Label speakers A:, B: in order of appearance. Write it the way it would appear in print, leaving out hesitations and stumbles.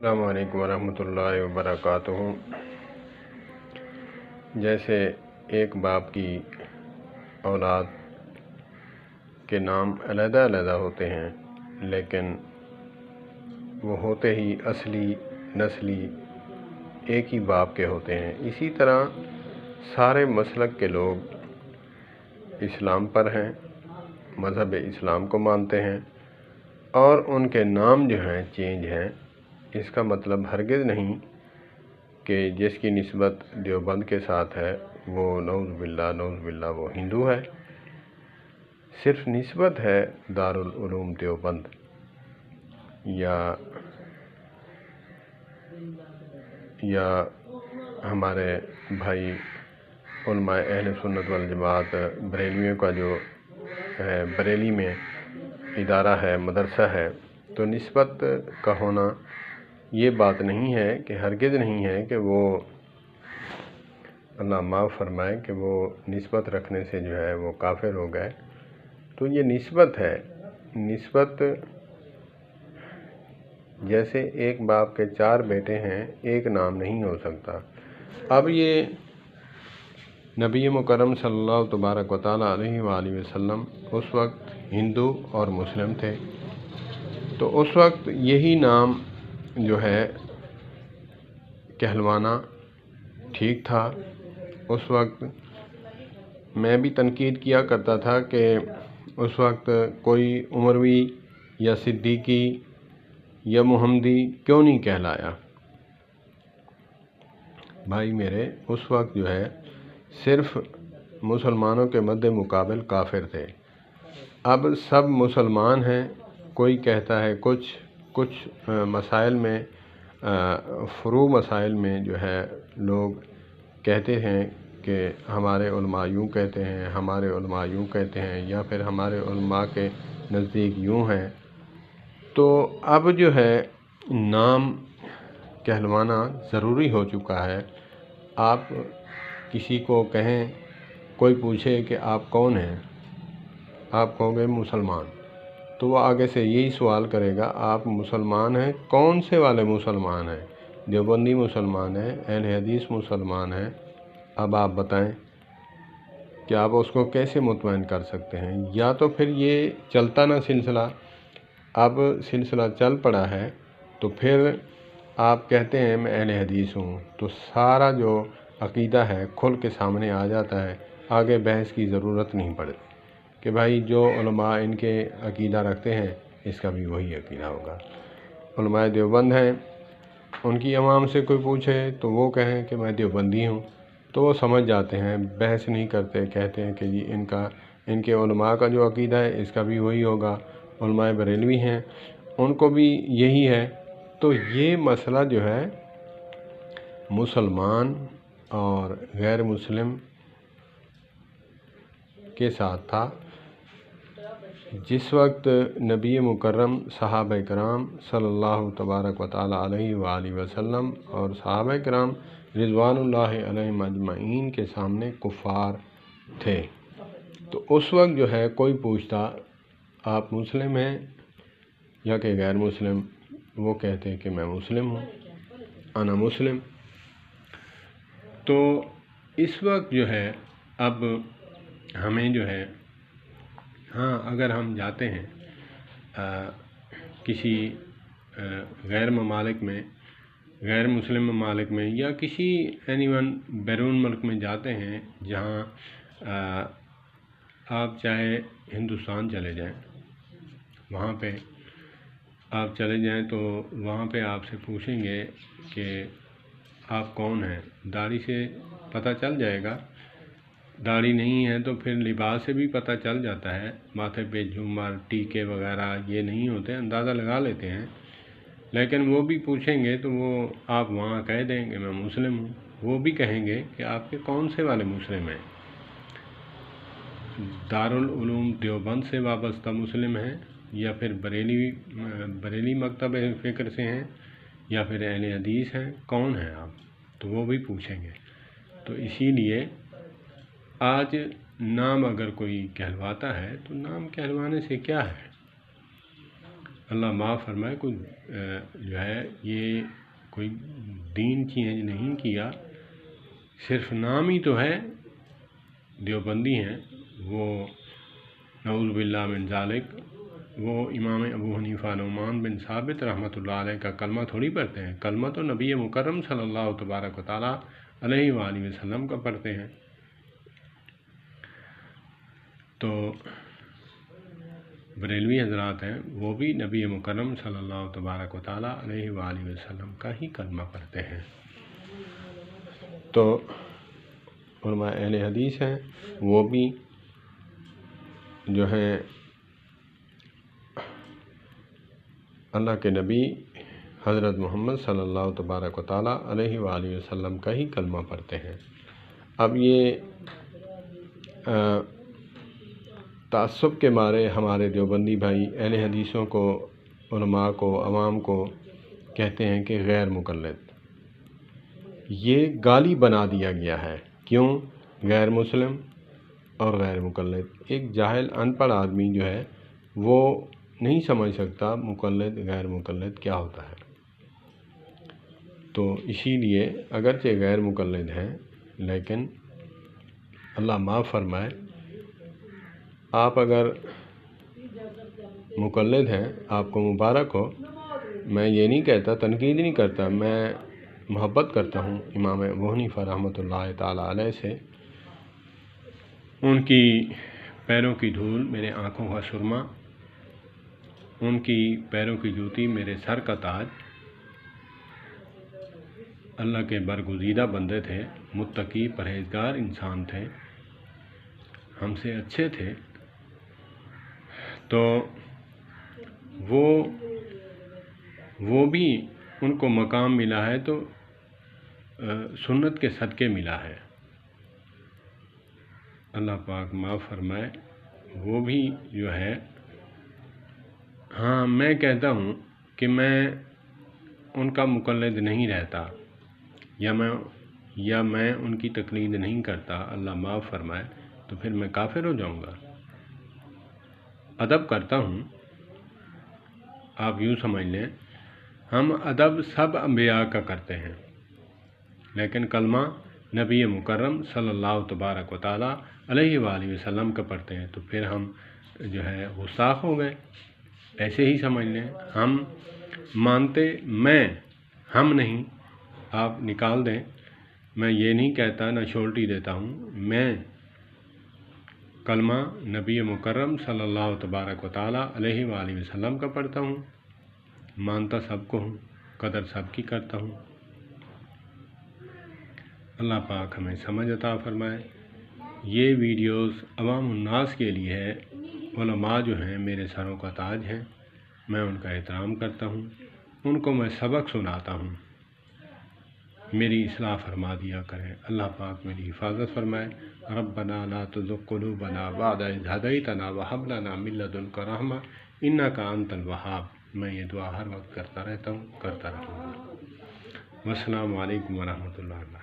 A: السلام علیکم ورحمۃ اللہ وبرکاتہ۔ جیسے ایک باپ کی اولاد کے نام علیحدہ علیحدہ ہوتے ہیں، لیکن وہ ہوتے ہی اصلی نسلی ایک ہی باپ کے ہوتے ہیں، اسی طرح سارے مسلک کے لوگ اسلام پر ہیں، مذہب اسلام کو مانتے ہیں، اور ان کے نام جو ہیں چینج ہیں۔ اس کا مطلب ہرگز نہیں کہ جس کی نسبت دیوبند کے ساتھ ہے وہ نعوذ باللہ وہ ہندو ہے۔ صرف نسبت ہے دارالعلوم دیوبند یا ہمارے بھائی علماء اہل سنت والجماعت بریلویوں کا جو ہے بریلی میں ادارہ ہے، مدرسہ ہے، تو نسبت کا ہونا یہ بات نہیں ہے کہ ہرگز نہیں ہے کہ وہ اللہ معاف فرمائے کہ وہ نسبت رکھنے سے جو ہے وہ کافر ہو گئے۔ تو یہ نسبت ہے، نسبت جیسے ایک باپ کے 4 بیٹے ہیں، ایک نام نہیں ہو سکتا۔ اب یہ نبی مکرم صلی اللہ تبارک و تعالیٰ علیہ وآلہ وسلم اس وقت ہندو اور مسلم تھے، تو اس وقت یہی نام جو ہے کہلوانا ٹھیک تھا۔ اس وقت میں بھی تنقید کیا کرتا تھا کہ اس وقت کوئی عمروی یا صدیقی یا محمدی کیوں نہیں کہلایا۔ بھائی میرے، اس وقت جو ہے صرف مسلمانوں کے مد مقابل کافر تھے۔ اب سب مسلمان ہیں، کوئی کہتا ہے کچھ مسائل میں فروع مسائل میں جو ہے لوگ کہتے ہیں کہ ہمارے علماء یوں کہتے ہیں، ہمارے علماء یوں کہتے ہیں، یا پھر ہمارے علماء کے نزدیک یوں ہیں۔ تو اب جو ہے نام کہلوانا ضروری ہو چکا ہے۔ آپ کسی کو کہیں، کوئی پوچھے کہ آپ کون ہیں، آپ کہو گے مسلمان، تو وہ آگے سے یہی سوال کرے گا آپ مسلمان ہیں، کون سے والے مسلمان ہیں؟ دیوبندی مسلمان ہیں، اہل حدیث مسلمان ہیں؟ اب آپ بتائیں کہ آپ اس کو کیسے مطمئن کر سکتے ہیں؟ یا تو پھر یہ چلتا نہ سلسلہ، اب سلسلہ چل پڑا ہے تو پھر آپ کہتے ہیں میں اہل حدیث ہوں، تو سارا جو عقیدہ ہے کھل کے سامنے آ جاتا ہے، آگے بحث کی ضرورت نہیں پڑتی کہ بھائی جو علماء ان کے عقیدہ رکھتے ہیں اس کا بھی وہی عقیدہ ہوگا۔ علماء دیوبند ہیں، ان کی عوام سے کوئی پوچھے تو وہ کہیں کہ میں دیوبندی ہوں، تو وہ سمجھ جاتے ہیں، بحث نہیں کرتے، کہتے ہیں کہ جی ان کے علماء کا جو عقیدہ ہے اس کا بھی وہی ہوگا۔ علماء بریلوی ہیں، ان کو بھی یہی ہے۔ تو یہ مسئلہ جو ہے مسلمان اور غیر مسلم کے ساتھ تھا۔ جس وقت نبی مکرم صحابہ کرام صلی اللہ تبارک و تعالیٰ علیہ وآلہ وسلم اور صحابہ کرام رضوان اللہ علیہم اجمعین کے سامنے کفار تھے، تو اس وقت جو ہے کوئی پوچھتا آپ مسلم ہیں یا کہ غیر مسلم، وہ کہتے کہ میں مسلم ہوں، انا مسلم۔ تو اس وقت جو ہے اب ہمیں جو ہے ہاں اگر ہم جاتے ہیں کسی غیر ممالک میں، غیر مسلم ممالک میں، یا کسی بیرون ملک میں جاتے ہیں، جہاں آپ چاہے ہندوستان چلے جائیں، وہاں پہ آپ چلے جائیں تو وہاں پہ آپ سے پوچھیں گے کہ آپ کون ہیں، داڑھی سے پتہ چل جائے گا۔ داڑھی نہیں ہے تو پھر لباس سے بھی پتہ چل جاتا ہے، ماتھے پہ جھومر ٹیکے وغیرہ یہ نہیں ہوتے، اندازہ لگا لیتے ہیں۔ لیکن وہ بھی پوچھیں گے تو وہ آپ وہاں کہہ دیں کہ میں مسلم ہوں، وہ بھی کہیں گے کہ آپ کے کون سے والے مسلم ہیں، دارالعلوم دیوبند سے وابستہ مسلم ہیں، یا پھر بریلی مکتب فکر سے ہیں، یا پھر اہل حدیث ہیں، کون ہیں آپ؟ تو وہ بھی پوچھیں گے۔ تو اسی لیے آج نام اگر کوئی کہلواتا ہے تو نام کہلوانے سے کیا ہے؟ اللہ معاف فرمائے، کوئی جو ہے یہ کوئی دین چینج نہیں کیا، صرف نام ہی تو ہے دیوبندی ہیں، وہ نعوذ باللہ من ذالک وہ امام ابو حنیفہ نعمان بن ثابت رحمۃ اللہ علیہ کا کلمہ تھوڑی پڑھتے ہیں، کلمہ تو نبی مکرم صلی اللہ تبارک و تعالیٰ علیہ وآلہ وسلم کا پڑھتے ہیں۔ تو بریلوی حضرات ہیں وہ بھی نبی مکرم صلی اللہ تبارک و تعالیٰ علیہ وآلہ وسلم کا ہی کلمہ پڑھتے ہیں۔ تو علماء اہل حدیث ہیں وہ بھی جو ہیں اللہ کے نبی حضرت محمد صلی اللہ تبارک و تعالیٰ علیہ وآلہ وسلم کا ہی کلمہ پڑھتے ہیں۔ اب یہ تعصب کے مارے ہمارے دیوبندی بھائی اہل حدیثوں کو، علماء کو، عوام کو کہتے ہیں کہ غیر مقلد، یہ گالی بنا دیا گیا ہے۔ کیوں؟ غیر مسلم اور غیر مقلد، ایک جاہل ان پڑھ آدمی جو ہے وہ نہیں سمجھ سکتا مقلد غیر مقلد کیا ہوتا ہے۔ تو اسی لیے اگرچہ غیر مقلد ہیں لیکن اللہ معاف فرمائے، آپ اگر مقلد ہیں آپ کو مبارک ہو، میں یہ نہیں کہتا، تنقید نہیں کرتا، میں محبت کرتا ہوں امام ابو حنیفہ رحمۃ اللہ تعالیٰ علیہ سے، ان کی پیروں کی دھول میرے آنکھوں کا سرما، ان کی پیروں کی جوتی میرے سر کا تاج۔ اللہ کے برگزیدہ بندے تھے، متقی پرہیزگار انسان تھے، ہم سے اچھے تھے، تو وہ بھی ان کو مقام ملا ہے تو سنت کے صدقے ملا ہے۔ اللہ پاک معاف فرمائے، وہ بھی جو ہے، ہاں میں کہتا ہوں کہ میں ان کا مقلد نہیں رہتا یا میں ان کی تقلید نہیں کرتا، اللہ معاف فرمائے، تو پھر میں کافر ہو جاؤں گا۔ ادب کرتا ہوں، آپ یوں سمجھ لیں، ہم ادب سب انبیاء کا کرتے ہیں، لیکن کلمہ نبی مکرم صلی اللہ تبارک و تعالیٰ علیہ وآلہ وسلم کا پڑھتے ہیں، تو پھر ہم جو ہے گستاخ ہو گئے، ایسے ہی سمجھ لیں۔ ہم مانتے، ہم نہیں، آپ نکال دیں، میں یہ نہیں کہتا، نہ شورٹی دیتا ہوں، میں کلمہ نبی مکرم صلی اللہ تبارک و تعالیٰ علیہ وآلہ وسلم کا پڑھتا ہوں، مانتا سب کو ہوں، قدر سب کی کرتا ہوں۔ اللہ پاک ہمیں سمجھ عطا فرمائے۔ یہ ویڈیوز عوام الناس کے لیے ہے، علماء جو ہیں میرے سروں کا تاج ہیں، میں ان کا احترام کرتا ہوں، ان کو میں سبق سناتا ہوں، میری اصلاح فرما دیا کریں۔ اللہ پاک میری حفاظت فرمائے۔ ربنا لا تزغ قلوبنا بعد اذ ہدیتنا وہب لنا من لدنک رحمۃ انک انت الوہاب۔ میں یہ دعا ہر وقت کرتا رہتا ہوں، کرتا رہوں گا۔ والسلام علیکم ورحمۃ اللہ وبرکاتہ۔